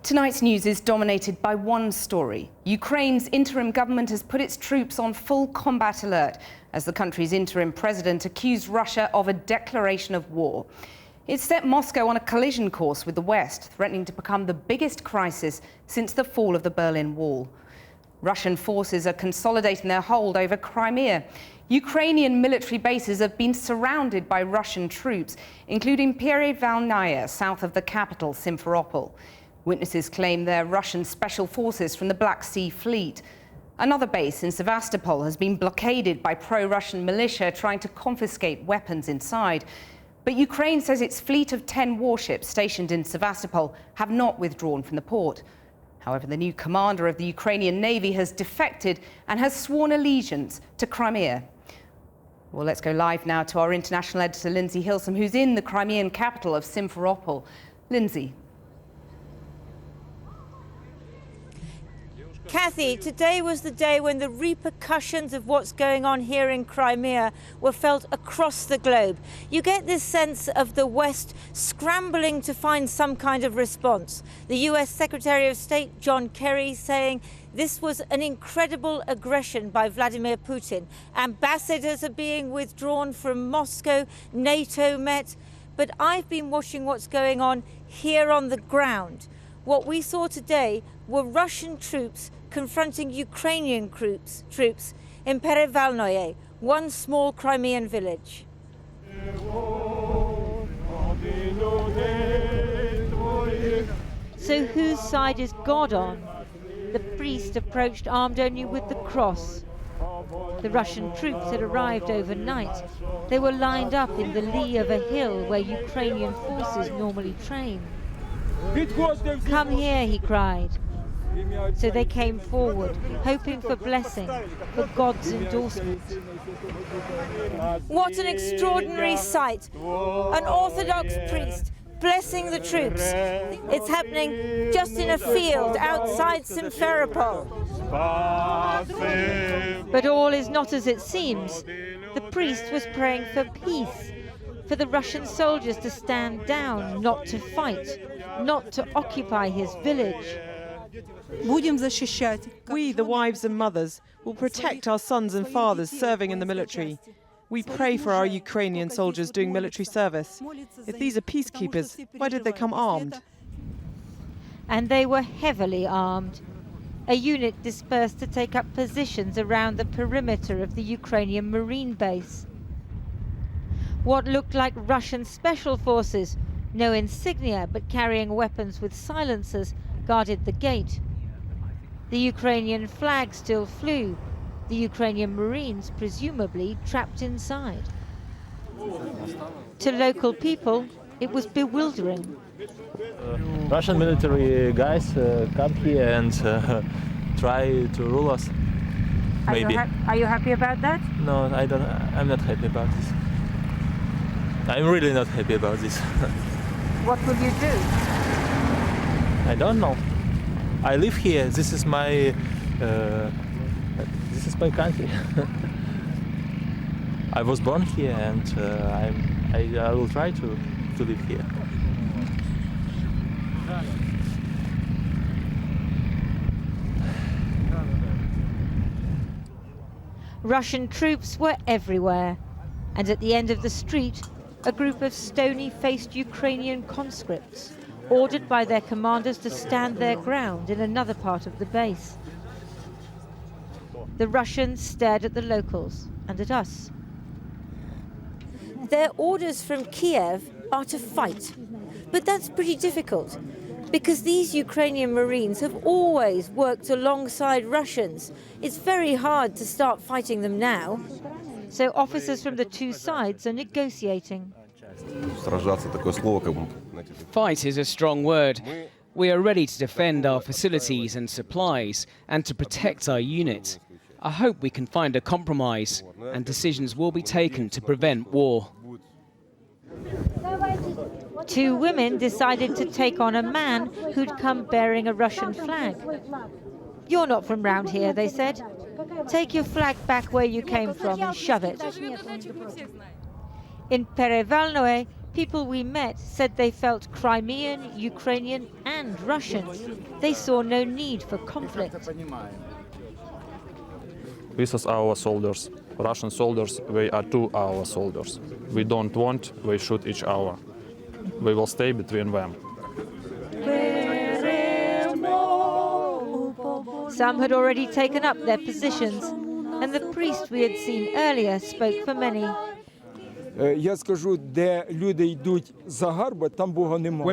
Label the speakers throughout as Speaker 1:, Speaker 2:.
Speaker 1: Tonight's news is dominated by one story. Ukraine's interim government has put its troops on full combat alert as the country's interim president accused Russia of a declaration of war. It set Moscow on a collision course with the West, threatening to become the biggest crisis since the fall of the Berlin Wall. Russian forces are consolidating their hold over Crimea. Ukrainian military bases have been surrounded by Russian troops, including Protoierey, south of the capital, Simferopol. Witnesses claim they're Russian special forces from the Black Sea Fleet. Another base in Sevastopol has been blockaded by pro-Russian militia trying to confiscate weapons inside. But Ukraine says its fleet of 10 warships stationed in Sevastopol have not withdrawn from the port. However, the new commander of the Ukrainian Navy has defected and has sworn allegiance to Crimea. Well, let's go live now to our international editor, Lindsey Hilsum, who's in the Crimean capital of Simferopol. Lindsey.
Speaker 2: Kathy, today was the day when the repercussions of what's going on here in Crimea were felt across the globe. You get this sense of the West scrambling to find some kind of response. The US Secretary of State John Kerry saying this was an incredible aggression by Vladimir Putin. Ambassadors are being withdrawn from Moscow, NATO met. But I've been watching what's going on here on the ground. What we saw today were Russian troops confronting Ukrainian troops in Protoierey, one small Crimean village. So whose side is God on? The priest approached armed only with the cross. The Russian troops had arrived overnight. They were lined up in the lee of a hill where Ukrainian forces normally train. "Come here," he cried. So they came forward, hoping for blessing, for God's endorsement. What an extraordinary sight! An Orthodox priest blessing the troops. It's happening just in a field outside Simferopol. But all is not as it seems. The priest was praying for peace, for the Russian soldiers to stand down, not to fight, not to occupy his village.
Speaker 3: We, the wives and mothers, will protect our sons and fathers serving in the military. We pray for our Ukrainian soldiers doing military service. If these are peacekeepers, why did they come armed?
Speaker 2: And they were heavily armed. A unit dispersed to take up positions around the perimeter of the Ukrainian Marine base. What looked like Russian special forces, no insignia but carrying weapons with silencers, guarded the gate. The Ukrainian flag still flew, the Ukrainian Marines presumably trapped inside. To local people, it was bewildering.
Speaker 4: Russian military guys come here and try to rule us. Maybe.
Speaker 2: Are you happy about that?
Speaker 4: No, I'm not happy about this. I'm really not happy about this.
Speaker 2: What will you do?
Speaker 4: I don't know. I live here. This is my country. I was born here, and I will try to live here.
Speaker 2: Russian troops were everywhere, and at the end of the street, a group of stony-faced Ukrainian conscripts, ordered by their commanders to stand their ground in another part of the base. The Russians stared at the locals and at us. Their orders from Kiev are to fight, but that's pretty difficult, because these Ukrainian Marines have always worked alongside Russians. It's very hard to start fighting them now. So officers from the two sides are negotiating.
Speaker 5: Fight is a strong word. We are ready to defend our facilities and supplies and to protect our unit. I hope we can find a compromise and decisions will be taken to prevent war.
Speaker 2: Two women decided to take on a man who'd come bearing a Russian flag. "You're not from round here," they said. "Take your flag back where you came from and shove it." In Protoierey, People we met said they felt Crimean, Ukrainian and Russian. They saw no need for conflict.
Speaker 6: This is our soldiers. Russian soldiers, they are too our soldiers. We don't want, they shoot each other. We will stay between them.
Speaker 2: Some had already taken up their positions, and the priest we had seen earlier spoke for many.
Speaker 7: When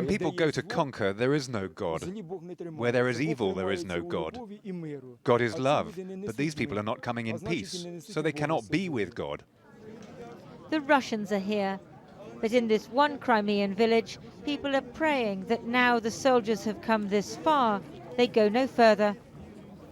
Speaker 7: people go to conquer, there is no God. Where there is evil, there is no God. God is love, but these people are not coming in peace, so they cannot be with God.
Speaker 2: The Russians are here, but in this one Crimean village, people are praying that now the soldiers have come this far, they go no further.